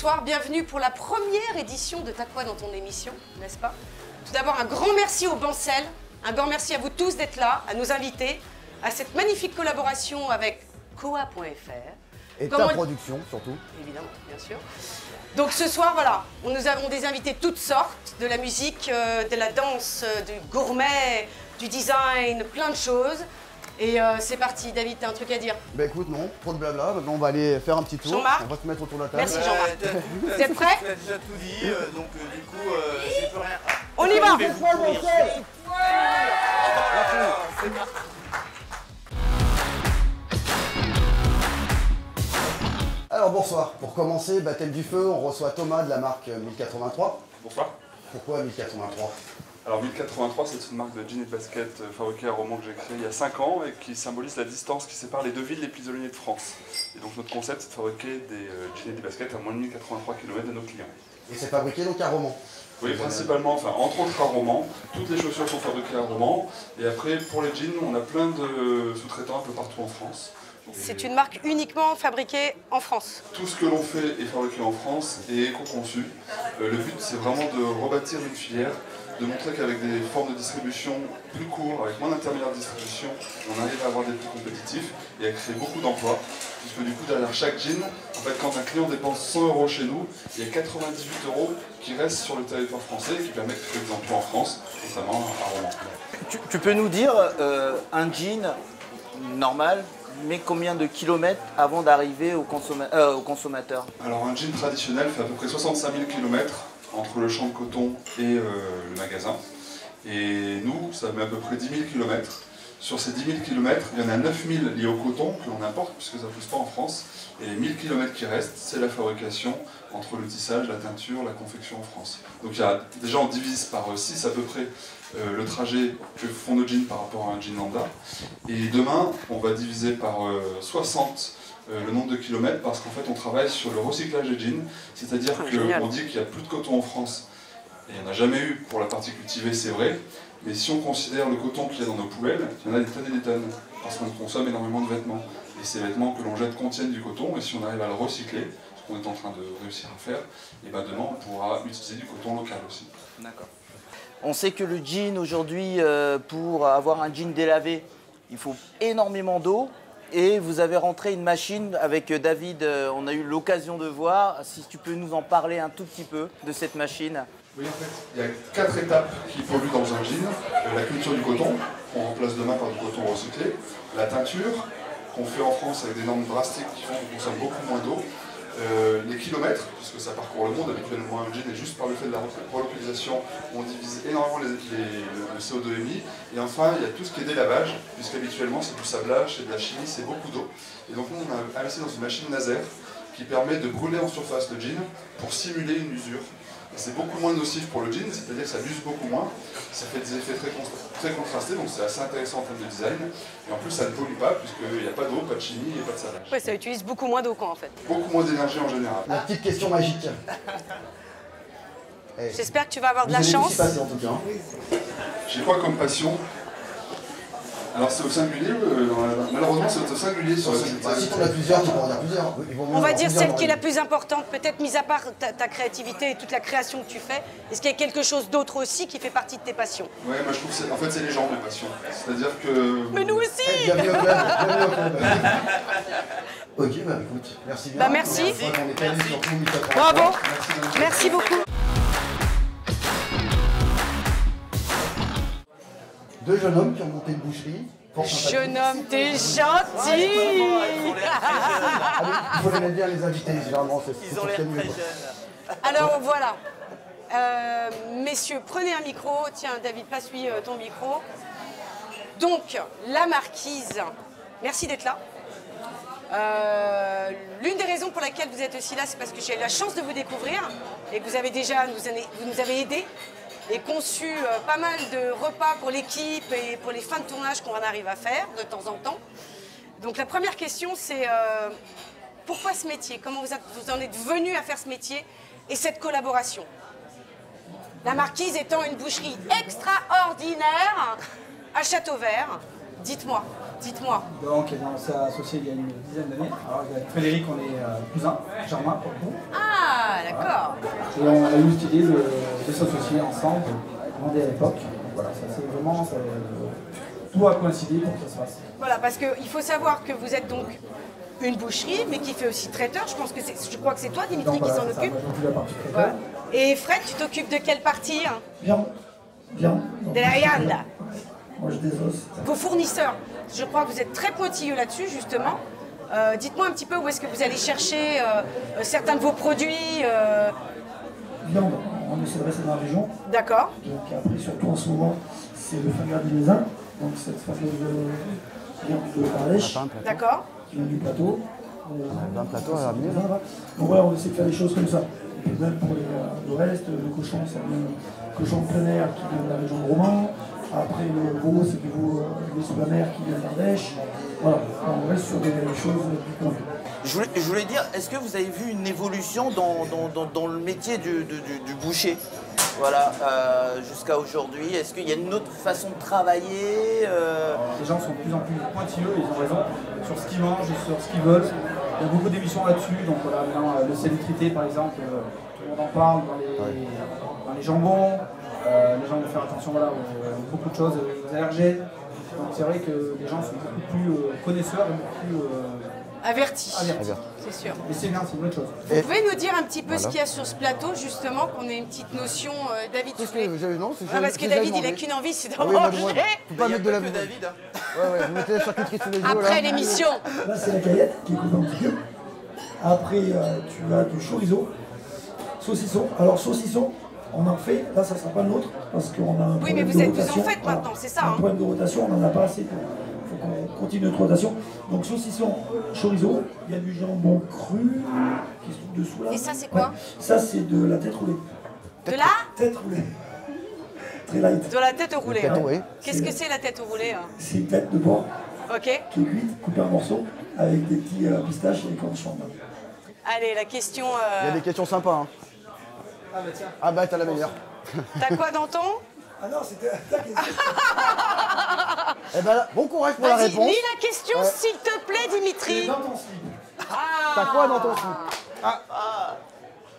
bonsoir, bienvenue pour la première édition de T'as quoi dans ton émission, n'est-ce pas? Tout d'abord, un grand merci au Bancel, un grand merci à vous tous d'être là, à nos invités, à cette magnifique collaboration avec Koa.fr. Et ta production, surtout. Évidemment, bien sûr. Donc ce soir, voilà, nous avons des invités de toutes sortes, de la musique, de la danse, du gourmet, du design, plein de choses. Et c'est parti, David, t'as un truc à dire? Bah écoute, non, trop de blabla, maintenant on va aller faire un petit tour. Jean-Marc, on va se mettre autour de la table. Merci Jean-Marc. Vous êtes prêts? Tu as déjà tout dit, donc du coup, j'ai plus rien. On y va! Alors bonsoir, pour commencer, baptême du feu, on reçoit Thomas de la marque 1083. Bonsoir. Pourquoi 1083? Alors 1083, c'est une marque de jeans et de baskets fabriquée à Romans que j'ai créée il y a 5 ans et qui symbolise la distance qui sépare les deux villes les plus éloignées de France. Et donc notre concept, c'est de fabriquer des jeans et des baskets à moins de 1083 km de nos clients. Et c'est fabriqué donc à Romans? Oui, principalement, enfin entre autres à Romans. Toutes les chaussures sont fabriquées à Romans. Et après, pour les jeans, on a plein de sous-traitants un peu partout en France. C'est une marque uniquement fabriquée en France. Tout ce que l'on fait est fabriqué en France et éco-conçu. Le but, c'est vraiment de rebâtir une filière, de montrer qu'avec des formes de distribution plus courtes, avec moins d'intermédiaires de distribution, on arrive à avoir des prix compétitifs et à créer beaucoup d'emplois. Puisque du coup, derrière chaque jean, en fait, quand un client dépense 100 € chez nous, il y a 98 € qui restent sur le territoire français et qui permettent de créer des emplois en France, notamment à Romans. Tu peux nous dire, un jean normal, mais combien de kilomètres avant d'arriver au consommateur? Alors un jean traditionnel fait à peu près 65 000 km entre le champ de coton et le magasin. Et nous, ça met à peu près 10 000 km. Sur ces 10 000 km, il y en a 9 000 liés au coton que l'on importe puisque ça ne pousse pas en France. Et les 1000 km qui restent, c'est la fabrication entre le tissage, la teinture, la confection en France. Donc déjà on divise par 6 à peu près le trajet que font nos jeans par rapport à un jean lambda. Et demain, on va diviser par 60 le nombre de kilomètres parce qu'en fait on travaille sur le recyclage des jeans. C'est-à-dire qu'on dit qu'il n'y a plus de coton en France. Et il n'y en a jamais eu pour la partie cultivée, c'est vrai. Mais si on considère le coton qu'il y a dans nos poubelles, il y en a des tonnes et des tonnes. Parce qu'on consomme énormément de vêtements. Et ces vêtements que l'on jette contiennent du coton. Et si on arrive à le recycler, ce qu'on est en train de réussir à faire, et ben demain on pourra utiliser du coton local aussi. D'accord. On sait que le jean aujourd'hui, pour avoir un jean délavé, il faut énormément d'eau. Et vous avez rentré une machine avec David, on a eu l'occasion de voir. Si tu peux nous en parler un tout petit peu de cette machine. Oui, en fait, il y a 4 étapes qui polluent dans un jean. La culture du coton, qu'on remplace demain par du coton recyclé. La teinture, qu'on fait en France avec des normes drastiques qui font qu'on consomme beaucoup moins d'eau. Les kilomètres, puisque ça parcourt le monde, habituellement un jean, et juste par le fait de la relocalisation, on divise énormément le CO2 émis. Et enfin, il y a tout ce qui est délavage, puisqu'habituellement c'est du sablage, c'est de la chimie, c'est beaucoup d'eau. Et donc on a investi dans une machine laser qui permet de brûler en surface le jean pour simuler une usure. C'est beaucoup moins nocif pour le jean, c'est-à-dire que ça l'use beaucoup moins, ça fait des effets très contrastés, donc c'est assez intéressant en termes de design. Et en plus ça ne pollue pas, puisqu'il n'y a pas d'eau, pas de chimie et pas de sablage. Ouais, ça utilise beaucoup moins d'eau quoi en fait. Beaucoup moins d'énergie en général. La petite question magique. J'espère que tu vas avoir de la chance. Passé, en tout cas. J'ai quoi comme passion? Alors c'est au singulier, malheureusement c'est au singulier sur la Si t'en as plusieurs, tu peux en avoir plusieurs. On va dire celle qui est la plus importante, peut-être mis à part ta créativité et toute la création que tu fais. Est-ce qu'il y a quelque chose d'autre aussi qui fait partie de tes passions? Ouais, moi je trouve que en fait c'est les gens mes passions. C'est-à-dire que... Mais nous aussi! Bienvenue au club, bienvenue au club. Ok, bah écoute, merci bien. Bah merci. On est perdu sur tout 1083. Bravo. Merci beaucoup. Deux jeunes hommes qui ont monté une boucherie. Jeune homme, t'es gentil! Il faut les mettre bien les invités, généralement, c'est pour mieux. Alors voilà. Messieurs, prenez un micro. Tiens, David, passe-lui ton micro. Donc, la marquise, merci d'être là. L'une des raisons pour laquelle vous êtes aussi là, c'est parce que j'ai eu la chance de vous découvrir et que vous avez déjà vous nous avez aidés et conçu pas mal de repas pour l'équipe et pour les fins de tournage qu'on arrive à faire de temps en temps. Donc la première question, c'est pourquoi ce métier? Comment vous en êtes venu à faire ce métier et cette collaboration? La Marquise étant une boucherie extraordinaire à Châteauvert. Dites-moi. Dites-moi. Donc, on s'est associé il y a une dizaine d'années. Alors, avec Frédéric, on est cousins, germains pour le coup. Ah, d'accord. Et on a eu cette idée de s'associer ensemble, Vendée à l'époque. Voilà, ça c'est vraiment. Tout a coïncidé pour que ça se fasse. Voilà, parce qu'il faut savoir que vous êtes donc une boucherie, mais qui fait aussi traiteur. Je crois que c'est toi, Dimitri, qui s'en occupe. Voilà. Et Fred, tu t'occupes de quelle partie hein? Bien. De la viande. Moi, je des os. Vos fournisseurs, je crois que vous êtes très pointilleux là-dessus, justement. Dites-moi un petit peu où est-ce que vous allez chercher certains de vos produits. Viande, on essaie de rester dans la région. D'accord. Donc après, surtout en ce moment, c'est le finger du Lézin. Donc cette fameuse viande de Bardèche D'accord. qui vient du plateau. Un plateau à ramener. Donc voilà, on essaie de faire des choses comme ça. Et puis même pour le reste, le cochon, ça vient cochon de plein air qui vient de la région de Romans. Après le veau, c'est du veau sous la mer qui vient de Bardèche. Voilà, on reste sur des choses du coin. Je voulais dire, est-ce que vous avez vu une évolution dans le métier du boucher? Voilà, jusqu'à aujourd'hui. Est-ce qu'il y a une autre façon de travailler Les gens sont de plus en plus pointilleux, ils ont raison, sur ce qu'ils mangent, sur ce qu'ils veulent. Il y a beaucoup d'émissions là-dessus, donc voilà, maintenant, le salutrité par exemple, tout le monde en parle dans les jambons. Les gens doivent faire attention voilà, beaucoup de choses, aux allergènes. Donc c'est vrai que les gens sont beaucoup plus connaisseurs et beaucoup plus Avertis. avertis. C'est sûr. Et c'est bien, c'est une bonne chose. Vous pouvez nous dire un petit peu ce qu'il y a sur ce plateau, justement, qu'on ait une petite notion, David, tu voulais... parce que David, il n'a qu'une envie, c'est d'en manger. Faut pas mettre de la que David. Ouais, vous mettez la charcuterie tous les jours. Après l'émission. Là, c'est la caillette qui est coupée en petits cubes. Après, tu as du chorizo, saucisson. Alors, saucisson, on en fait, là, ça ne sera pas le nôtre, parce qu'on a un Oui, mais problème vous de rotation. en faites maintenant, c'est ça. Un Hein. problème de rotation, on n'en a pas assez. Il faut qu'on continue notre rotation. Donc, saucisson, chorizo, il y a du jambon cru qui se trouve dessous là. Et ça, c'est quoi? Ça, c'est de la tête roulée. De la Tête roulée. Très light. De la tête roulée. tête hein. roulée. Qu'est-ce que c'est la tête roulée hein? C'est une tête de porc Ok. qui est cuite, coupée en morceaux, avec des petits pistaches et des cornichons. Allez, la question... Il y a des questions sympas. Hein. Ah bah tiens. Ah bah t'as la meilleure. T'as quoi dans ton... Ah non, c'était ta question. Eh ben là, bon courage pour la Vas-y, réponse. lis la question, s'il te plaît, Dimitri. Dans ton slip. T'as quoi dans ton slip?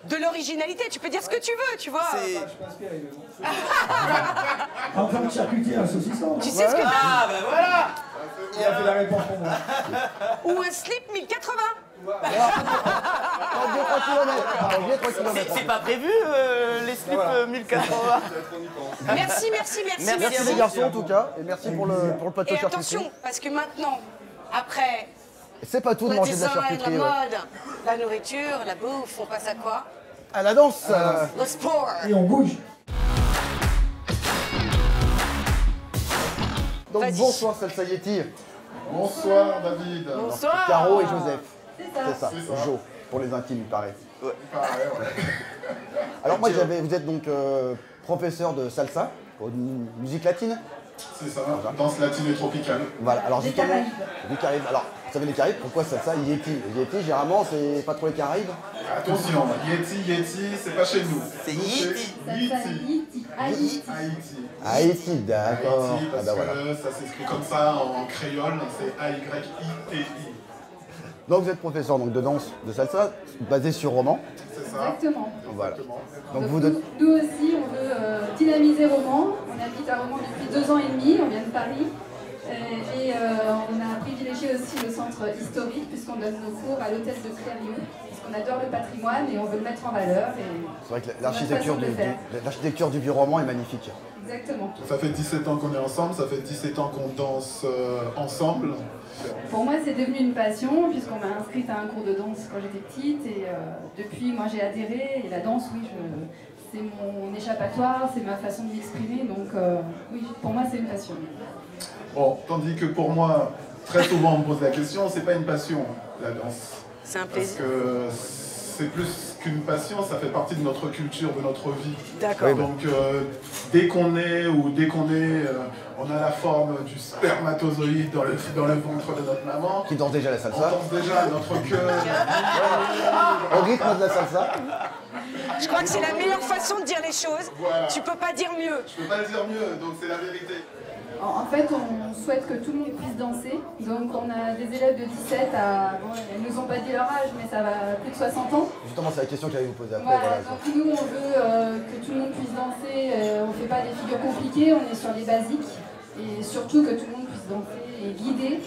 De l'originalité, tu peux dire ce que tu veux, tu vois. Je suis pas inspiré, mais bon. En tant que charcutier, un saucisson. Tu sais ce que t'as? Ah ben voilà. Il a fait la réponse pour moi. Ou un slip 1080. 3 km. C'est pas prévu les slips 1080. Merci. Merci les garçons en tout cas, et merci pour le plateau Et charcuterie. attention, parce que maintenant, après C'est pas tout de le manger de la design, la charcuterie. Ouais. mode, la nourriture, la bouffe, on passe à quoi? À la danse. Le sport. Et on bouge. Donc Vas-y. bonsoir Salsa Yeti. Bonsoir David. Bonsoir. Caro et Joseph. C'est ça. C'est ça. Jo, pour les intimes, il paraît. Pareil, ouais. Alors moi, vous êtes donc professeur de salsa, une musique latine. C'est ça, danse latine et tropicale. Voilà, alors justement, les Caraïbes. Alors, vous savez les Caraïbes, pourquoi salsa Yeti? Yeti, généralement, c'est pas trop les Caraïbes. Attention, Yeti, c'est pas chez nous. C'est Nous, Yeti. Yeti. Haïti. Haïti. Haïti, d'accord. Haïti, Ah parce bah voilà. que ça s'écrit comme ça en créole, c'est A-Y-I-T-I. Donc vous êtes professeur donc, de danse, de salsa, basé sur Romans. C'est ça. Exactement. Voilà. Exactement. Donc Donc, vous de... nous aussi, on veut dynamiser Romans. On habite à Romans depuis 2 ans et demi, on vient de Paris. Et on a privilégié aussi le centre historique, puisqu'on donne nos cours à l'hôtel de Clériou, puisqu'on adore le patrimoine et on veut le mettre en valeur. C'est vrai que notre l'architecture façon de du, faire. l'architecture du vieux roman est magnifique. Exactement. Ça fait 17 ans qu'on est ensemble, ça fait 17 ans qu'on danse ensemble. Pour moi, c'est devenu une passion, puisqu'on m'a inscrite à un cours de danse quand j'étais petite. Et depuis, moi, j'ai adhéré. Et la danse, oui, c'est mon échappatoire, c'est ma façon de m'exprimer. Donc, oui, pour moi, c'est une passion. Bon, tandis que pour moi, très souvent on me pose la question, c'est pas une passion, la danse. C'est un Parce plaisir. que c'est plus qu'une passion, ça fait partie de notre culture, de notre vie. D'accord. Donc dès qu'on est, on a la forme du spermatozoïde dans le ventre de notre maman. Qui danse déjà la On salsa. danse déjà notre cœur. Au rythme de la salsa. Je crois que c'est la meilleure façon de dire les choses. Voilà. Tu peux pas dire mieux. Je peux pas le dire mieux, donc c'est la vérité. En fait, on souhaite que tout le monde puisse danser. Donc, on a des élèves de 17 à... Bon, elles ne nous ont pas dit leur âge, mais ça va plus de 60 ans. Justement, c'est la question que j'allais vous poser après. Voilà, Voilà, donc nous, on veut que tout le monde puisse danser. On ne fait pas des figures compliquées, on est sur les basiques. Et surtout que tout le monde puisse danser et guider.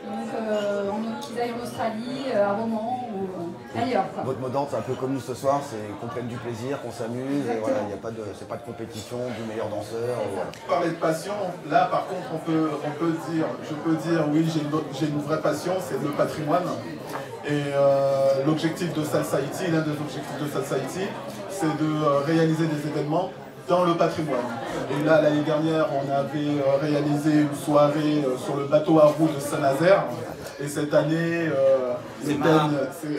Donc, qu'ils aillent en Australie, à Romans ou ailleurs. Quoi. Votre mot d'ordre, c'est un peu comme nous ce soir, c'est qu'on prenne du plaisir, qu'on s'amuse, et voilà, c'est pas de compétition du meilleur danseur. Voilà. Parler de passion, là par contre je peux dire oui, j'ai une vraie passion, c'est le patrimoine. Et l'objectif de Salsa Haïti, l'un des objectifs de Salsa Haïti, c'est de réaliser des événements dans le patrimoine. Et là, l'année dernière, on avait réalisé une soirée sur le bateau à roues de Saint-Nazaire. Et cette année, le thème, c'est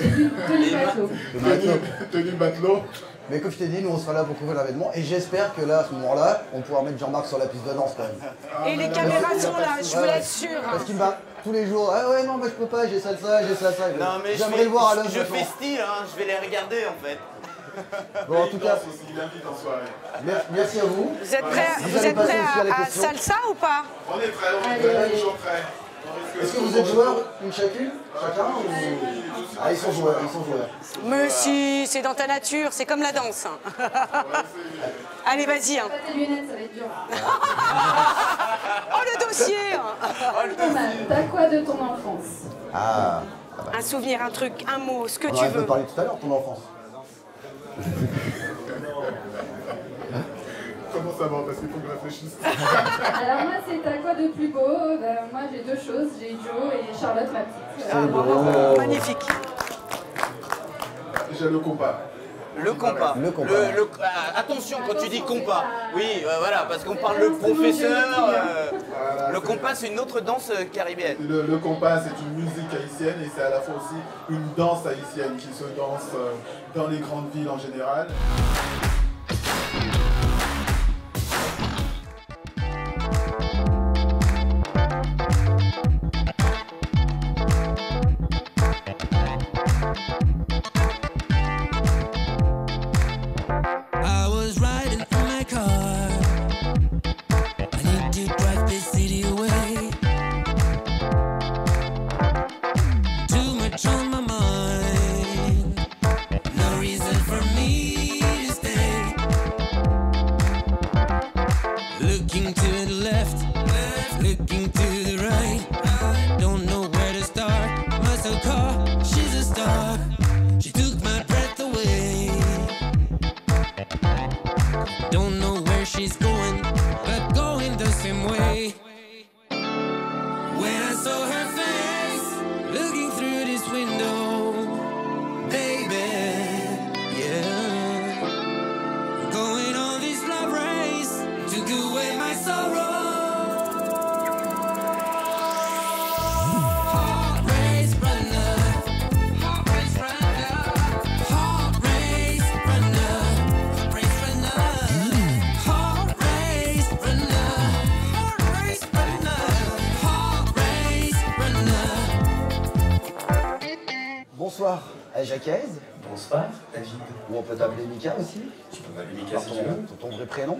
tenue matelot. Mais comme je t'ai dit, nous on sera là pour couvrir l'événement et j'espère que là, à ce moment-là, on pourra mettre Jean-Marc sur la piste de danse quand même. Et les caméras sont là, je vous l'assure. Parce qu'il m'a tous les jours, ah ouais non mais je peux pas, j'ai ça. Non mais j'aimerais le voir à l'œuvre. je fais style, hein, je vais les regarder en fait. Bon en tout cas, il invite en soirée. Merci à vous. Vous êtes prêts à salsa ou pas? On est prêts, toujours prêts. Est-ce que vous êtes joueurs, une chacune? Chacun ou... Ah ils sont joueurs, Mais si, c'est dans ta nature, c'est comme la danse. Allez, vas-y. Pas tes lunettes, ça va être dur. Oh, le dossier. Thomas, t'as quoi de ton enfance? Ah. Un souvenir, un truc, un mot, ce que On tu en avait veux. parlé tout à l'heure, ton enfance. Comment ça va? Parce qu'il faut que je réfléchisse. Alors moi, c'est t'as quoi de plus beau? Moi, j'ai deux choses. J'ai Joe et Charlotte, ma petite. C'est beau. Magnifique. J'ai le compas. Le compas. Le compas. Attention quand tu dis compas. Oui, voilà, parce qu'on parle le professeur. Le compas, c'est une autre danse caribéenne. Le compas, c'est une musique haïtienne et c'est à la fois aussi une danse haïtienne qui se danse dans les grandes villes en général. Bonsoir à Jacques. Bonsoir, David. Ou on peut t'appeler Mika aussi. Tu peux m'appeler Mika si tu veux. Ton vrai prénom.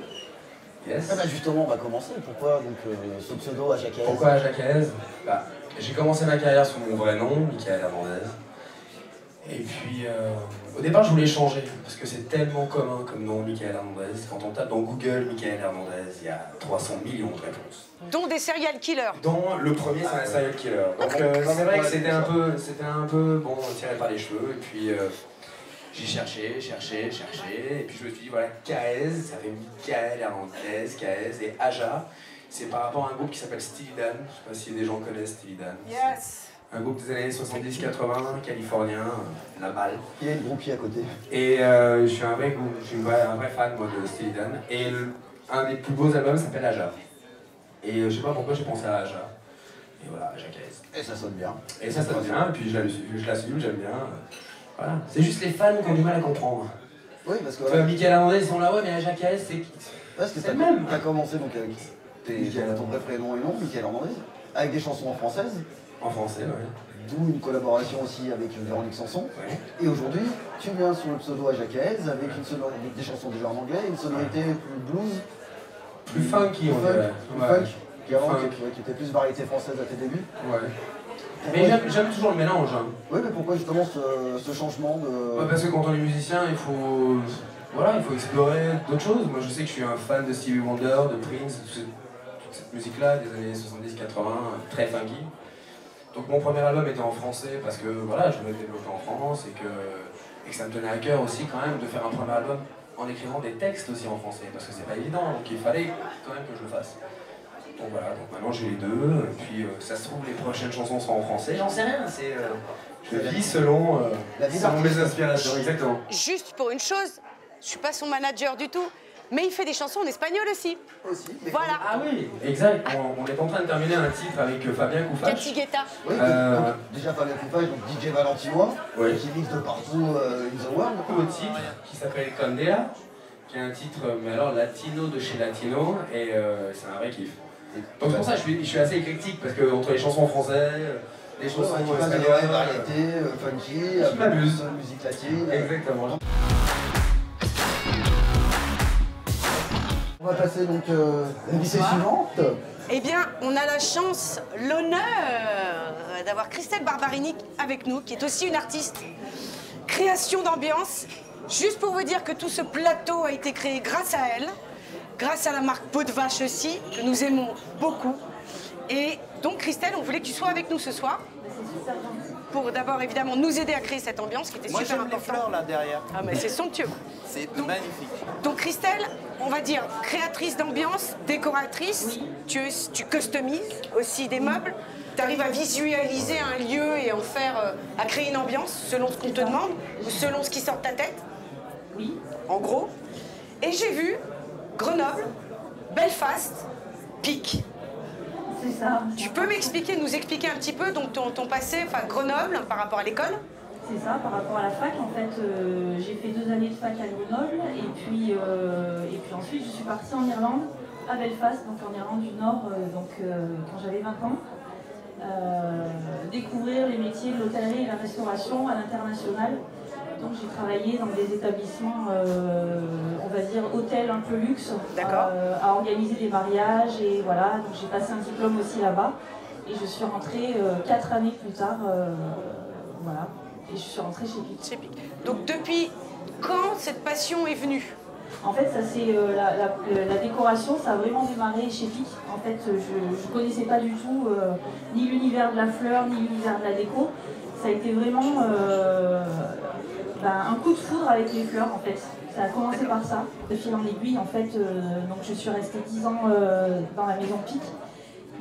Yes. Ah bah justement, on va commencer. Pourquoi donc, ce pseudo à Jacques? Pourquoi à Jacques? J'ai commencé ma carrière sous mon vrai nom, Michael Hernandez. Et puis, au départ, je voulais changer, parce que c'est tellement commun comme nom, Michael Hernandez. Quand on tape dans Google Michael Hernandez, il y a 300 millions de réponses. Dont des serial killers. Dont le premier, c'est un serial killer. Donc c'est vrai que c'était un peu bon, tiré par les cheveux. Et puis, j'ai cherché. Et puis je me suis dit, voilà, KS, ça fait Michael Hernandez, KS et Aja. C'est par rapport à un groupe qui s'appelle Steely Dan. Je sais pas si des gens connaissent Steely Dan. Yes. Un groupe des années 70-80, californien, la balle. Il y a une groupie à côté. Et je suis un vrai fan moi, de Steely Dan. Et un des plus beaux albums s'appelle Aja. Et je sais pas pourquoi j'ai pensé à Aja. Et voilà, Aja KS. Et ça sonne bien. Et ça sonne bien, et puis je l'assume, j'aime bien. Voilà. C'est juste les fans qui ont du mal à comprendre. Oui, parce que. Michael Hernandez, ils sont là, ouais, mais Aja KS, c'est qui? Parce que c'est le même. T'as commencé donc avec ton vrai prénom et nom, Michael Hernandez, avec des chansons en française. En français, ouais. D'où une collaboration aussi avec Véronique Sanson. Ouais. Et aujourd'hui, tu viens sous le pseudo Aja KS avec des chansons déjà en anglais, une sonorité plus blues. Plus funky, plus on dirait. plus Ouais. funk. qui était plus variété française à tes débuts. Ouais. Mais j'aime toujours le mélange. Hein. Oui, mais pourquoi justement ce changement de... Ouais, parce que quand on est musicien, il faut explorer d'autres choses. Moi je sais que je suis un fan de Stevie Wonder, de Prince, toute cette musique-là des années 70-80, très funky. Donc mon premier album était en français parce que voilà, je voulais me développer en France et que ça me tenait à cœur aussi quand même de faire un premier album en écrivant des textes aussi en français, parce que c'est pas évident, donc il fallait quand même que je le fasse. Donc voilà, donc maintenant j'ai les deux, et puis ça se trouve les prochaines chansons seront en français, j'en sais rien, je vis selon mes inspirations, exactement. Juste pour une chose, je suis pas son manager du tout, mais il fait des chansons en espagnol aussi. Voilà. Ah oui, exact, on est en train de terminer un titre avec Fabien Koufache. Cathy Guetta. Oui, donc, déjà Fabien Koufache, donc DJ Valentinois, qui mixe de partout in the world. Un titre qui s'appelle Candela, qui est un titre, mais alors latino de chez Latino, et c'est un vrai kiff. Donc c'est pour ça que je suis assez éclectique, parce que entre les chansons françaises, les chansons espagnoles, variété, funky, je m'amuse. Musique latine. Exactement. On va passer donc à l'invitée suivante. Eh bien, on a la chance, l'honneur d'avoir Christelle Barbarini avec nous, qui est aussi une artiste. Création d'ambiance. Juste pour vous dire que tout ce plateau a été créé grâce à elle, grâce à la marque Peau de Vache aussi, que nous aimons beaucoup. Et donc, Christelle, on voulait que tu sois avec nous ce soir. Pour d'abord, évidemment, nous aider à créer cette ambiance qui était super importante. Moi, j'aime les fleurs là derrière. Ah, mais c'est somptueux. C'est magnifique. Donc, Christelle, on va dire créatrice d'ambiance, décoratrice. Tu customises aussi des meubles. Tu arrives à visualiser un lieu et à créer une ambiance selon ce qu'on te demande ou selon ce qui sort de ta tête. Oui. En gros. Et j'ai vu Grenoble, Belfast, Pic. C'est ça. Tu peux nous expliquer un petit peu donc ton passé, enfin Grenoble, par rapport à l'école? C'est ça, par rapport à la fac, en fait, j'ai fait 2 années de fac à Grenoble et puis ensuite je suis partie en Irlande, à Belfast, donc en Irlande du Nord, quand j'avais 20 ans. Découvrir les métiers de l'hôtellerie et de la restauration à l'international. Donc j'ai travaillé dans des établissements, on va dire hôtels un peu luxe, à organiser des mariages et voilà. Donc j'ai passé un diplôme aussi là-bas et je suis rentrée 4 années plus tard, voilà. Et je suis rentrée chez Pic. Donc depuis quand cette passion est venue? En fait, ça c'est la décoration, ça a vraiment démarré chez Pic. En fait, je ne connaissais pas du tout ni l'univers de la fleur, ni l'univers de la déco. Ça a été vraiment un coup de foudre avec les fleurs, en fait. Ça a commencé par ça. De fil en aiguille, en fait, donc je suis restée 10 ans dans la maison Pic.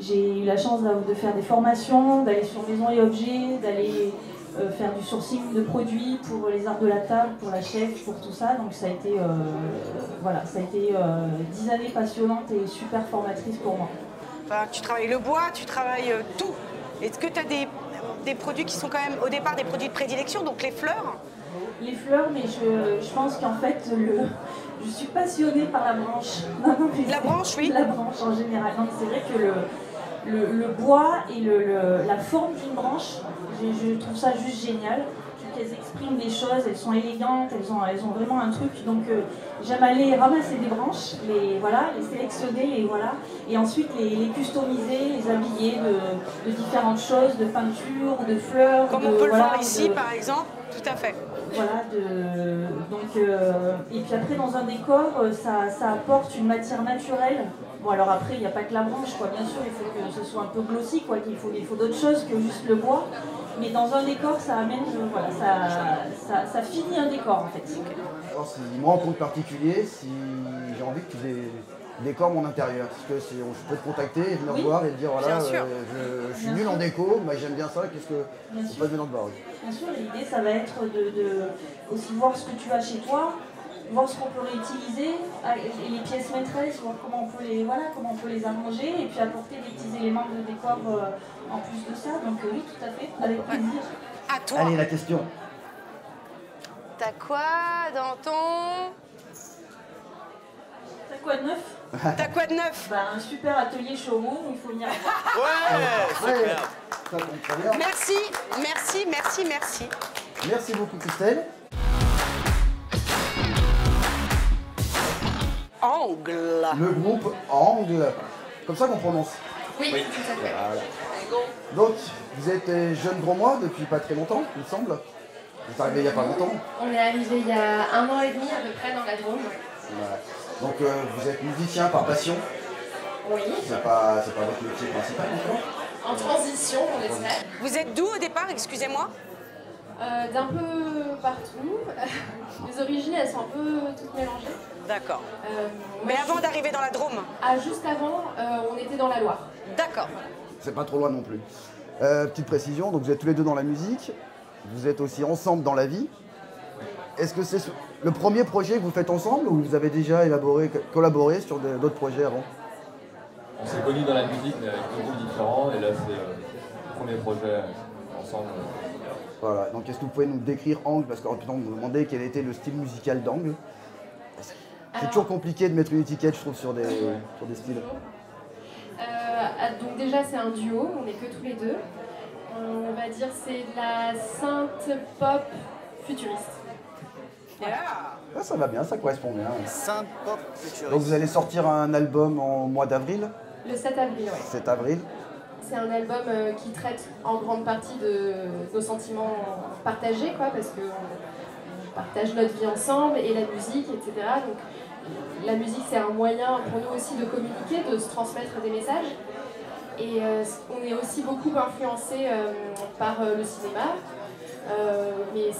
J'ai eu la chance de faire des formations, d'aller sur Maison et Objets, d'aller faire du sourcing de produits pour les arts de la table, pour la chef, pour tout ça. Donc ça a été, 10 années passionnantes et super formatrices pour moi. Enfin, tu travailles le bois, tu travailles tout. Est-ce que tu as des produits qui sont quand même au départ des produits de prédilection, donc les fleurs? Les fleurs, mais je pense qu'en fait, je suis passionnée par la branche. La branche, oui. La branche en général. Donc c'est vrai que le bois et la forme d'une branche, je trouve ça juste génial. Je trouve qu'elles expriment des choses, elles sont élégantes, elles ont vraiment un truc. Donc j'aime aller ramasser des branches, les sélectionner, et ensuite les customiser, les habiller de différentes choses, de peintures, de fleurs. Comme on peut le voir ici, par exemple, tout à fait. Voilà, et puis après dans un décor, ça apporte une matière naturelle. Bon alors après il n'y a pas que la branche, quoi. Bien sûr il faut que ce soit un peu glossy, quoi. Il faut d'autres choses que juste le bois. Mais dans un décor ça amène, ça finit un décor en fait. Alors si moi en compte particulier, si j'ai envie que tu décores mon intérieur, parce que je peux te contacter et venir voir et te dire voilà, je suis nul en déco, mais j'aime bien ça, qu'est-ce que tu peux venir de voir? Bien sûr, l'idée ça va être de aussi voir ce que tu as chez toi, voir ce qu'on peut réutiliser, les pièces maîtresses, voir comment on peut les arranger et puis apporter des petits éléments de décor en plus de ça. Donc oui, tout à fait, avec plaisir. À toi. Allez, la question. T'as quoi dans ton... T'as quoi de neuf? T'as quoi de neuf? Un super atelier showroom où il faut venir voir. Ouais, super. Ça tombe très bien. Merci. Merci beaucoup Christelle. Angle. Le groupe Angle, comme ça qu'on prononce. Oui, tout à fait. Voilà. Donc, vous êtes jeune Dromois depuis pas très longtemps, il me semble. Vous êtes arrivé il n'y a pas longtemps. On est arrivé il y a 1 an et demi à peu près dans la Drôme. Voilà. Donc, vous êtes musicien par passion. Oui. C'est pas votre métier principal encore. En transition, on espère. Vous êtes d'où au départ, excusez-moi? D'un peu partout. Les origines, elles sont un peu toutes mélangées. D'accord. Mais avant d'arriver dans la Drôme? Juste avant, on était dans la Loire. D'accord. C'est pas trop loin non plus. Petite précision, donc vous êtes tous les deux dans la musique, vous êtes aussi ensemble dans la vie. Est-ce que c'est le premier projet que vous faites ensemble ou vous avez déjà collaboré sur d'autres projets avant? On s'est connus dans la musique mais avec deux groupes différents et là c'est le premier projet ensemble. Voilà, donc est-ce que vous pouvez nous décrire Angle, parce qu'en plus on vous demandait quel était le style musical d'Angle. C'est toujours compliqué de mettre une étiquette, je trouve, sur des styles. Donc déjà c'est un duo, on n'est que tous les deux. On va dire c'est de la synth pop futuriste. Ah, ça va bien, ça correspond bien. Synth pop futuriste. Donc vous allez sortir un album en mois d'avril? Le 7 avril, oui. 7 avril. C'est un album qui traite en grande partie de nos sentiments partagés, quoi, parce qu'on partage notre vie ensemble et la musique, etc. Donc la musique, c'est un moyen pour nous aussi de communiquer, de se transmettre des messages. Et on est aussi beaucoup influencé par le cinéma, mais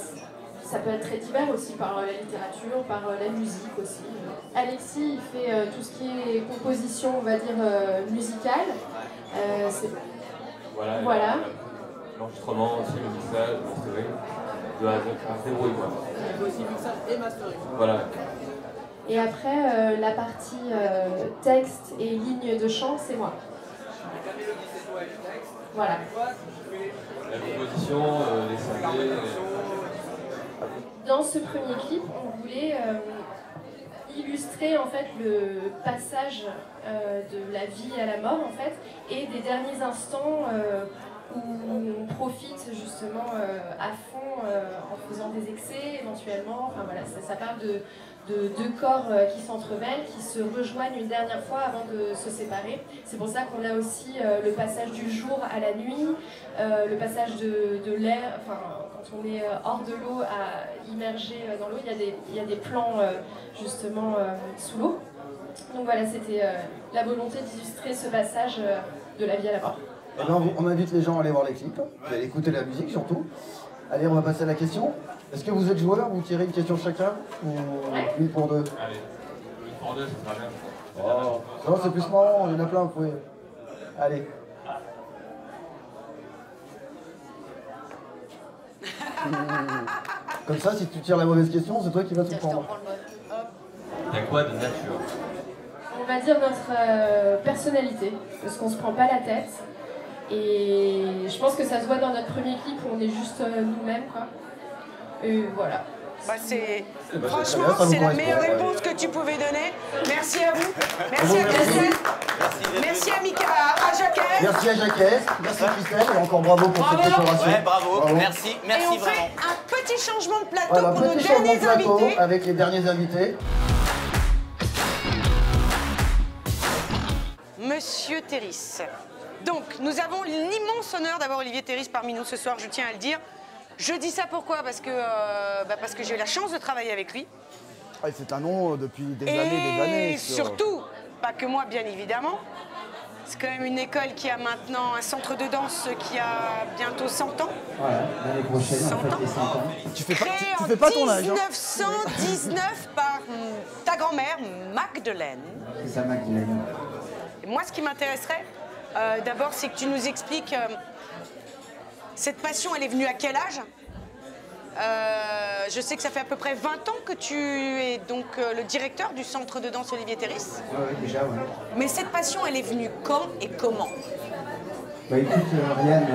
ça peut être très divers aussi par la littérature, par la musique aussi. Alexis, il fait tout ce qui est composition, on va dire, musicale. Voilà. L'enregistrement aussi, le mixage, le mastering, de A à Z, c'est débrouille quoi. Il fait aussi mixage et mastering. Voilà. Et après, la partie texte et ligne de chant, c'est moi. Voilà. La composition, les synthés. Dans ce premier clip, on voulait illustrer en fait le passage de la vie à la mort en fait, et des derniers instants où on profite justement à fond en faisant des excès éventuellement. Enfin voilà, ça parle de deux corps qui s'entremêlent, qui se rejoignent une dernière fois avant de se séparer. C'est pour ça qu'on a aussi le passage du jour à la nuit, le passage de l'air, enfin quand on est hors de l'eau à immerger dans l'eau, il y a des plans justement sous l'eau. Donc voilà, c'était la volonté d'illustrer ce passage de la vie à la mort. Eh bien, on invite les gens à aller voir les clips, à écouter la musique surtout. Allez, on va passer à la question. Est-ce que vous êtes joueurs? Vous tirez une question chacun ou une pour deux? Allez, une pour deux, ça sera bien. Oh. Non, c'est plus marrant, il y en a plein, vous pouvez. Allez. Comme ça, si tu tires la mauvaise question, c'est toi qui vas tout prendre. T'as quoi de nature? On va dire notre personnalité, parce qu'on se prend pas la tête. Et je pense que ça se voit dans notre premier clip où on est juste nous-mêmes, quoi. Et voilà. Bah franchement, c'est la meilleure réponse que tu pouvais donner. Merci à vous. Merci à Christelle. Merci à Jacques. Merci à Jacques. Merci Christelle. Et encore bravo pour cette décoration. Ouais, bravo. Merci Et on vraiment. fait un petit changement de plateau Voilà, pour nos petit changement de derniers plateau invités. avec les derniers invités. Monsieur Terris. Donc, nous avons l'immense honneur d'avoir Olivier Terris parmi nous ce soir, je tiens à le dire. Je dis ça pourquoi? Parce que j'ai eu la chance de travailler avec lui. Ah, c'est un nom depuis des années. Et surtout, pas que moi bien évidemment, c'est quand même une école qui a maintenant un centre de danse qui a bientôt 100 ans. Voilà, l'année prochaine, on fête les 100 ans. Tu fais pas ton âge. 1919 par ta grand-mère Magdeleine. C'est ça, Magdeleine. Et moi, ce qui m'intéresserait, d'abord, c'est que tu nous expliques cette passion, elle est venue à quel âge? Je sais que ça fait à peu près 20 ans que tu es donc le directeur du centre de danse Olivier Terris. Oui, déjà, oui. Mais cette passion, elle est venue quand et comment? Bah écoute, Ariane,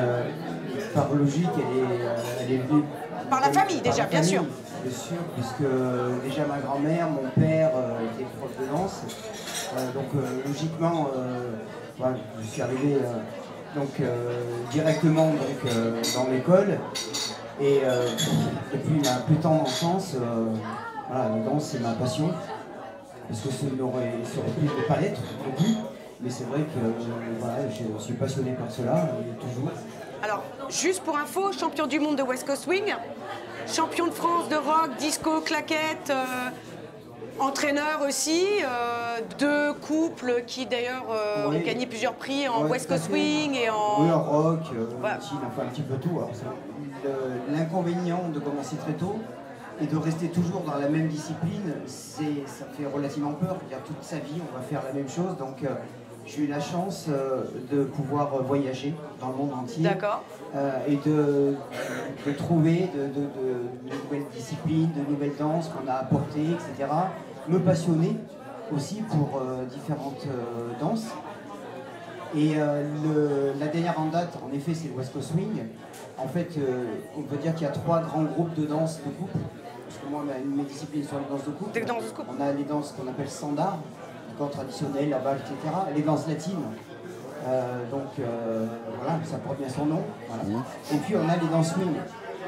par logique, elle est venue... Par la famille, déjà, bien sûr. Bien sûr, puisque déjà ma grand-mère, mon père était prof de danse. Donc logiquement, voilà, je suis arrivé directement dans l'école. Et depuis ma plus tendre enfance, voilà, la danse c'est ma passion. Parce que ça aurait pu ne pas l'être non plus. Mais c'est vrai que voilà, je suis passionné par cela, toujours. Alors, juste pour info, champion du monde de West Coast Swing, champion de France de rock, disco, claquette, entraîneur aussi, 2 couples qui d'ailleurs ont gagné plusieurs prix en West Coast Swing et en... Oui, en rock, voilà. enfin un petit peu tout. L'inconvénient de commencer très tôt et de rester toujours dans la même discipline, ça fait relativement peur. Toute sa vie, on va faire la même chose. Donc j'ai eu la chance de pouvoir voyager dans le monde entier. D'accord. Et de trouver de nouvelles disciplines, de nouvelles danses qu'on a apportées, etc. Me passionner aussi pour différentes danses. Et la dernière en date, en effet, c'est le West Coast Swing. En fait, on peut dire qu'il y a 3 grands groupes de danse de couple. Parce que moi, mes disciplines sont les danses de couple. On a les danses qu'on appelle standard, le corps traditionnel, la balle, etc. Les danses latines. Voilà, ça porte bien son nom. Voilà. Et puis on a les danses swing.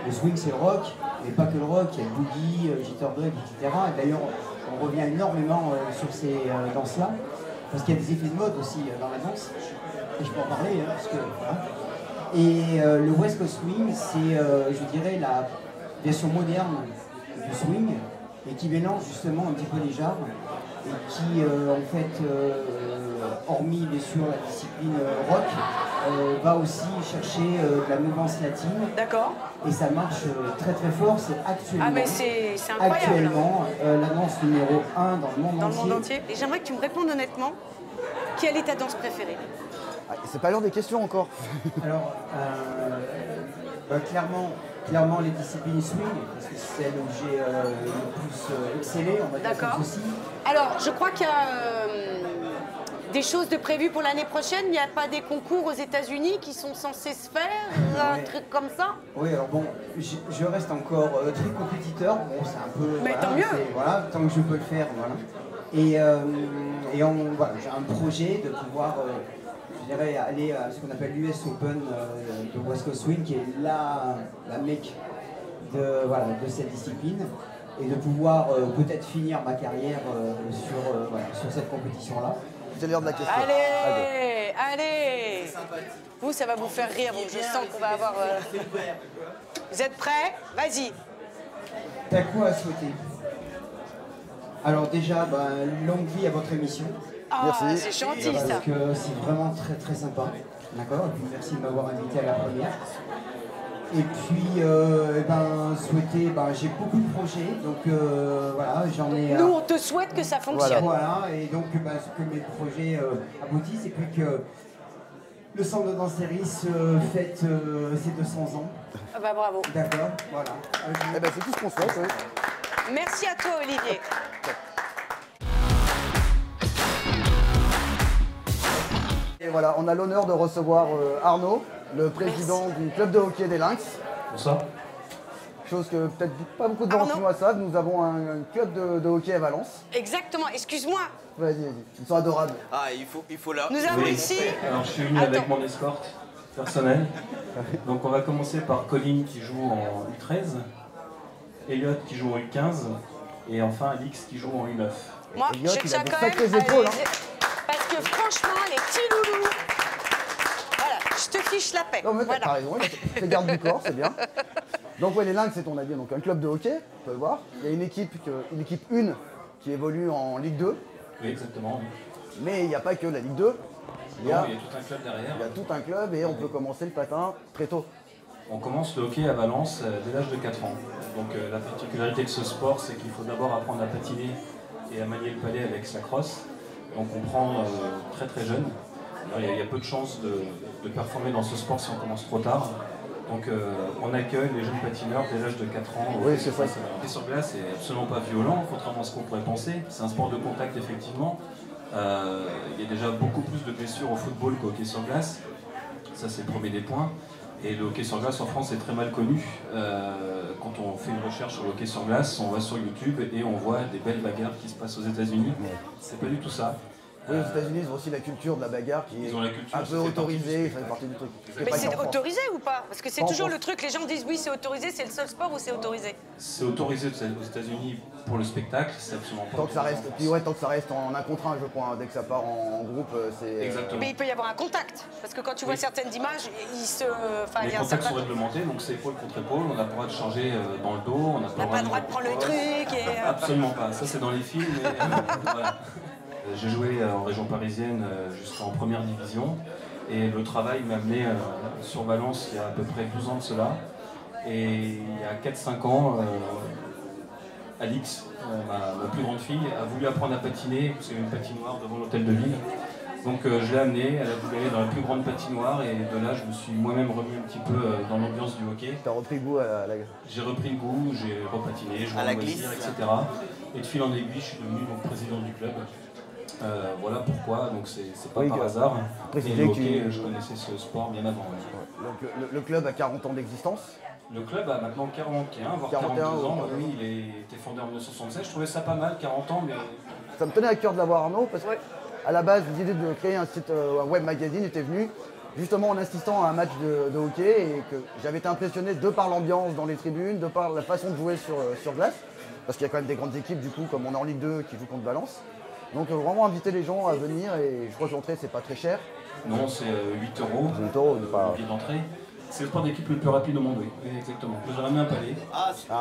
Le swing, c'est le rock, mais pas que le rock. Il y a le boogie, jitterdug, etc. Et d'ailleurs, on revient énormément sur ces danses-là. Parce qu'il y a des effets de mode aussi dans la danse. Et je peux en parler, parce que voilà. Et le West Coast Swing, c'est, je dirais, la version moderne du swing, et qui mélange justement un petit peu les genres, et qui, en fait, hormis bien sûr la discipline rock, va aussi chercher de la mouvance latine. D'accord. Et ça marche très très fort, c'est actuellement. Ah mais c'est incroyable. Actuellement, la danse numéro 1 dans le monde entier. Dans le monde entier. Et j'aimerais que tu me répondes honnêtement, quelle est ta danse préférée? C'est pas l'heure des questions encore. Alors, clairement les disciplines swing, parce que c'est celle où j'ai le plus excellé, on va dire comme ceci. Alors, je crois qu'il y a des choses de prévues pour l'année prochaine. Il n'y a pas des concours aux États-Unis qui sont censés se faire, un truc comme ça? Oui, alors bon, je reste encore très compétiteur. Bon, c'est un peu. Mais voilà, tant mieux. Voilà, tant que je peux le faire, voilà. Et voilà, j'ai un projet de pouvoir. Je dirais aller à ce qu'on appelle l'US Open de West Coast Swing, qui est la mecque de cette discipline, et de pouvoir peut-être finir ma carrière sur cette compétition-là. C'est l'heure de la question. Allez. Vous, ça va vous faire rire, donc je sens qu'on va avoir... Vous êtes prêts? Vas-y. T'as quoi à souhaiter? Alors déjà, longue vie à votre émission. Merci. C'est gentil ça. Parce que c'est vraiment très très sympa. D'accord. Et puis merci de m'avoir invité à la première. Et puis souhaiter, j'ai beaucoup de projets, donc voilà, j'en ai. Nous on te souhaite que ça fonctionne. Voilà, et donc que mes projets aboutissent, et puis que le centre de danse Eris fête ses 200 ans. Ah bah bravo. D'accord, voilà. C'est tout ce qu'on souhaite. Oui. Merci à toi Olivier. Et voilà, on a l'honneur de recevoir Arnaud, le président du club de hockey des Lynx. Bonsoir. Chose que peut-être pas beaucoup de Valentinois savent, nous avons un club de hockey à Valence. Exactement, excuse-moi. Vas-y, ils sont adorables. Ah, il faut là. Nous avons ici... Alors je suis venu avec mon escorte personnelle. Donc on va commencer par Colin qui joue en U13, Elliot qui joue en U15, et enfin Alix qui joue en U9. Moi, Elliot, je tiens quand même parce que franchement, les petits loulous, voilà, je te fiche la paix. Non mais voilà. t'as raison, c'est garde du corps, c'est bien. Donc les Lynx, c'est on a dit donc un club de hockey, tu peux le voir. Il y a une équipe 1 qui évolue en Ligue 2. Oui, exactement. Oui. Mais il n'y a pas que la Ligue 2. Il y a tout un club derrière. Il y a tout un club et on peut commencer le patin très tôt. On commence le hockey à Valence dès l'âge de 4 ans. Donc la particularité de ce sport, c'est qu'il faut d'abord apprendre à patiner et à manier le palais avec la crosse. Donc on prend très très jeune. Il y a peu de chances de performer dans ce sport si on commence trop tard. Donc on accueille les jeunes patineurs dès l'âge de 4 ans. Oui, c'est ça. Le hockey sur glace n'est absolument pas violent, contrairement à ce qu'on pourrait penser. C'est un sport de contact effectivement. Il y a déjà beaucoup plus de blessures au football qu'au hockey sur glace. Ça c'est le premier des points. Et le hockey sur glace en France est très mal connu. Quand on fait une recherche sur le hockey sur glace, on va sur YouTube et on voit des belles bagarres qui se passent aux États-Unis. C'est pas du tout ça. Oui, aux États-Unis, ils ont aussi la culture de la bagarre qui est un peu autorisée, ça fait partie du truc. Mais c'est autorisé ou pas? Parce que c'est toujours le truc, les gens disent oui, c'est autorisé, c'est le seul sport où c'est autorisé. C'est autorisé aux États-Unis pour le spectacle, c'est absolument pas. Tant que ça reste, puis ouais, tant que ça reste en un contre un, je crois, hein, dès que ça part en groupe, c'est. Exactement. Mais il peut y avoir un contact, parce que quand tu vois certaines images, ils se. Enfin, les contacts sont réglementés, donc c'est épaule contre épaule, on n'a pas le droit de changer dans le dos, on n'a pas le droit de prendre le truc et. Absolument pas, ça c'est dans les films, mais voilà. J'ai joué en région parisienne jusqu'en première division et le travail m'a amené sur Valence il y a à peu près 12 ans de cela. Et il y a 4-5 ans, Alix, ma plus grande fille, a voulu apprendre à patiner, c'est une patinoire devant l'hôtel de ville. Donc je l'ai amenée, elle a voulu aller dans la plus grande patinoire et de là je me suis moi-même remis un petit peu dans l'ambiance du hockey. T'as repris goût à la... J'ai repris le goût, j'ai repatiné, joué en loisir, etc. Et de fil en aiguille, je suis devenu donc, président du club. Voilà pourquoi, donc c'est pas par hasard. Et le hockey, je connaissais ce sport bien avant. Donc le club a 40 ans d'existence. Le club a maintenant 41, voire 42 ans. Oui, il a été fondé en 1976. Je trouvais ça pas mal, 40 ans, mais... Ça me tenait à cœur de l'avoir, Arnaud, parce que à la base, l'idée de créer un site, un web magazine était venue justement en assistant à un match de hockey et que j'avais été impressionné de par l'ambiance dans les tribunes, de par la façon de jouer sur glace, parce qu'il y a quand même des grandes équipes du coup, comme on est en Ligue 2 qui joue contre Valence. Donc vraiment inviter les gens à venir et je crois que l'entrée c'est pas très cher. Non, c'est 8 €. 8 € le billet d'entrée. C'est le sport d'équipe le plus rapide au monde, oui. Exactement. Je vous aurais mis un palais. Ah super,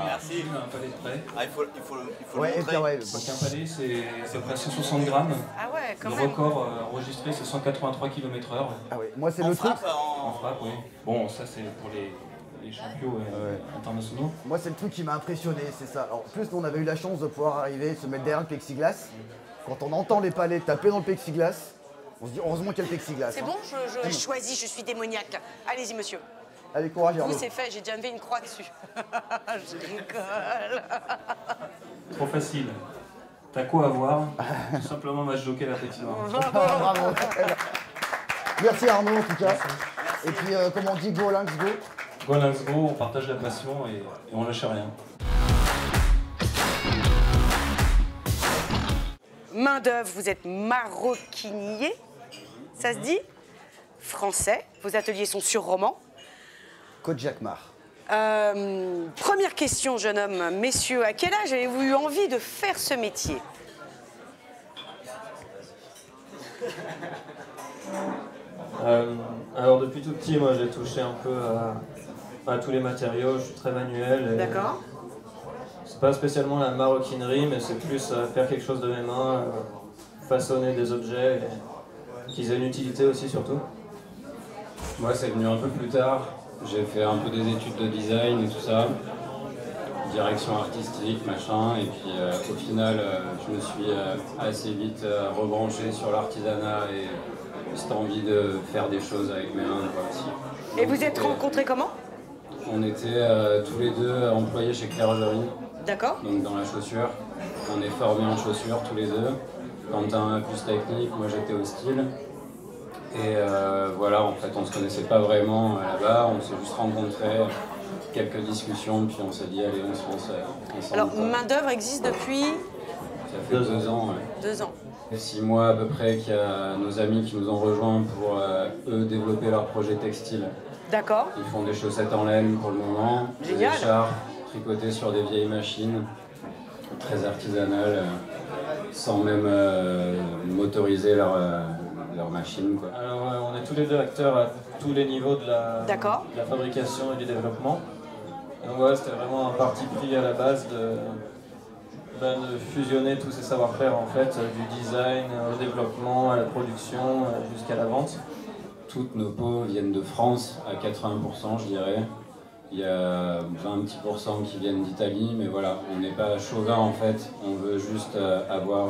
merci. Un palais de près. Ah, il faut le montrer. Donc un palais c'est à peu près 160 grammes. Ah ouais, quand le même. record enregistré c'est 183 km/h. Ah ouais, moi c'est le truc. En frappe, oui. Bon, ça c'est pour les champions internationaux. Moi c'est le truc qui m'a impressionné, c'est ça. Alors, en plus on avait eu la chance de pouvoir arriver, se mettre derrière le plexiglas. Quand on entend les palais taper dans le plexiglas, on se dit heureusement qu'il y a le plexiglas. C'est bon, je choisis, je suis démoniaque. Allez-y monsieur. Allez, courage Arnaud. Vous c'est fait, j'ai déjà fait une croix dessus. Je rigole. Trop facile. T'as quoi à voir? Tout simplement match de hockey à la patinoire. Bravo. Merci Arnaud en tout cas. Et puis comme on dit, go Lynx go. Go Lynx go, on partage la passion et on lâche rien. Main d'œuvre, vous êtes maroquinier, ça se dit? Français, vos ateliers sont sur Romans. Côte Jacquemart. Première question, jeune homme. Messieurs, à quel âge avez-vous eu envie de faire ce métier? Alors depuis tout petit, moi j'ai touché un peu à tous les matériaux, je suis très manuel. D'accord. C'est pas spécialement la maroquinerie, mais c'est plus faire quelque chose de mes mains, façonner des objets, qu'ils aient une utilité aussi surtout. Moi c'est venu un peu plus tard, j'ai fait un peu des études de design et tout ça, direction artistique, machin, et puis au final je me suis assez vite rebranché sur l'artisanat et cette envie de faire des choses avec mes mains aussi. Et vous êtes rencontrés comment? On était tous les deux employés chez Claire Joly. D'accord. Donc dans la chaussure. On est formés en chaussure tous les deux. Quentin plus technique, moi j'étais au style. Et voilà, en fait on se connaissait pas vraiment là-bas, on s'est juste rencontrés, quelques discussions, puis on s'est dit allez on se lance ensemble. Alors main d'œuvre existe depuis? Ça fait 2 ans. Ouais. 2 ans. 6 mois à peu près qu'il y a nos amis qui nous ont rejoints pour eux développer leur projet textile. D'accord. Ils font des chaussettes en laine pour le moment, génial. Des écharpes tricotées sur des vieilles machines, très artisanales, sans même motoriser leur machine. Quoi. Alors on est tous les deux acteurs à tous les niveaux de la fabrication et du développement. Donc ouais, c'était vraiment un parti pris à la base de fusionner tous ces savoir-faire en fait, du design au développement, à la production, jusqu'à la vente. Toutes nos peaux viennent de France à 80%, je dirais. Il y a 20% qui viennent d'Italie, mais voilà, on n'est pas chauvin en fait. On veut juste avoir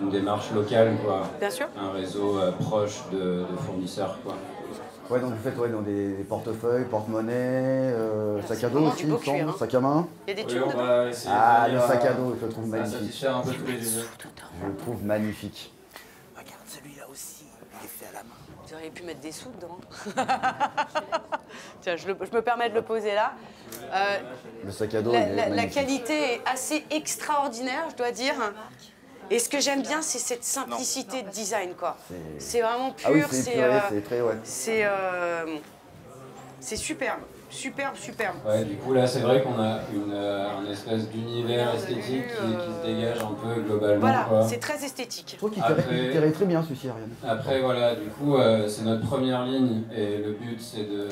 une démarche locale, quoi. Bien sûr. Un réseau proche de fournisseurs, quoi. Ouais, donc vous faites dans des portefeuilles, porte-monnaie, sac à dos aussi, hein. Sac à main. Il y a des tubes dedans. Ah, le sac à dos, je le trouve magnifique. Satisfaire un peu tous les yeux. Je le trouve magnifique. Regarde celui-là aussi, il est fait à la main. Vous auriez pu mettre des sous dedans. Tiens, je me permets de le poser là. Le sac à dos, la qualité est assez extraordinaire, je dois dire. Et ce que j'aime bien, c'est cette simplicité de design, quoi. C'est vraiment pur, ah oui, c'est très, ouais. C'est superbe. Superbe, superbe. Ouais, du coup, là, c'est vrai qu'on a un espèce d'univers esthétique qui se dégage un peu globalement. Voilà, c'est très esthétique. Je trouve qu'il irait très bien, celui-ci, Ariane. Après, voilà, du coup, c'est notre première ligne et le but, c'est de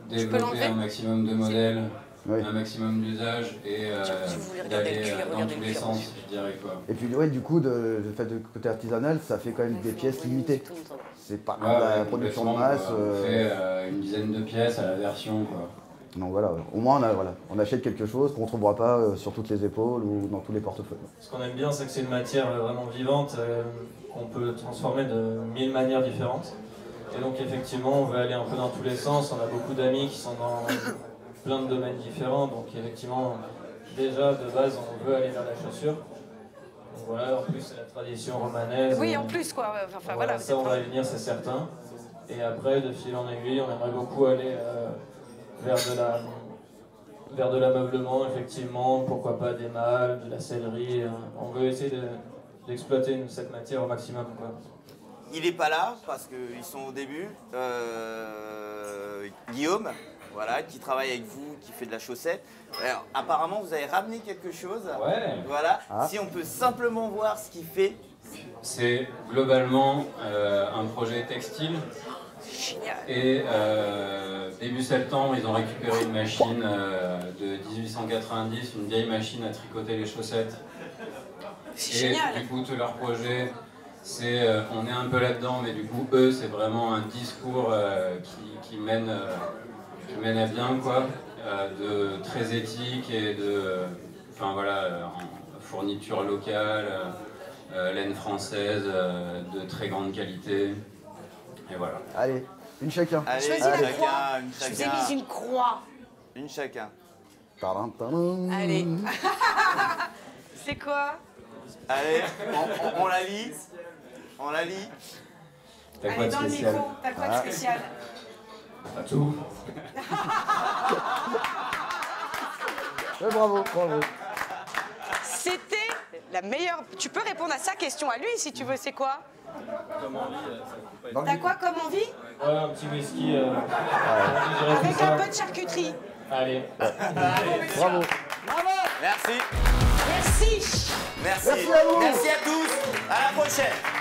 développer un maximum de modèles, un maximum d'usages et d'aller dans tous les sens, je dirais, quoi. Et puis, ouais, du coup, le fait de côté artisanal, ça fait quand même des pièces limitées. C'est pas la production de masse. On fait une dizaine de pièces à la version, quoi. Donc voilà, au moins on achète quelque chose qu'on ne trouvera pas sur toutes les épaules ou dans tous les portefeuilles. Ce qu'on aime bien, c'est que c'est une matière vraiment vivante qu'on peut transformer de 1000 manières différentes. Et donc effectivement, on veut aller un peu dans tous les sens. On a beaucoup d'amis qui sont dans plein de domaines différents. Donc effectivement, déjà de base, on veut aller vers la chaussure. Donc voilà, en plus c'est la tradition romanaise. Oui, en plus quoi. Enfin, voilà, ça on va y venir, c'est certain. Et après, de fil en aiguille, on aimerait beaucoup aller vers de l'ameublement, effectivement, pourquoi pas des malles, de la sellerie. On veut essayer d'exploiter cette matière au maximum, quoi. Il n'est pas là parce qu'ils sont au début. Guillaume, voilà, qui travaille avec vous, qui fait de la chaussette. Alors, apparemment, vous avez ramené quelque chose. Ouais. Voilà. Si on peut simplement voir ce qu'il fait. C'est globalement un projet textile. Génial. Et début septembre, ils ont récupéré une machine de 1890, une vieille machine à tricoter les chaussettes. C'est génial. Du coup, tout leur projet, c'est, on est un peu là-dedans, mais du coup, eux, c'est vraiment un discours qui mène à bien, quoi, de très éthique et de, enfin voilà, fourniture locale, laine française, de très grande qualité. Et voilà. Allez, une chacun. Allez, choisis la croix. Je vous ai mis une croix. Une chacun. Tadam, tadam. Allez. C'est quoi? Allez, on la lit. On la lit. Allez, dans le micro, t'as quoi de spécial? Pas tout. Ouais, bravo, bravo. C'était la meilleure... Tu peux répondre à sa question à lui si tu veux, c'est quoi? T'as quoi comme envie? Ouais, un petit whisky. Avec un peu de charcuterie. Allez. Bravo. Bravo. Merci. Merci. Merci. Merci à vous. Merci à tous. À la prochaine.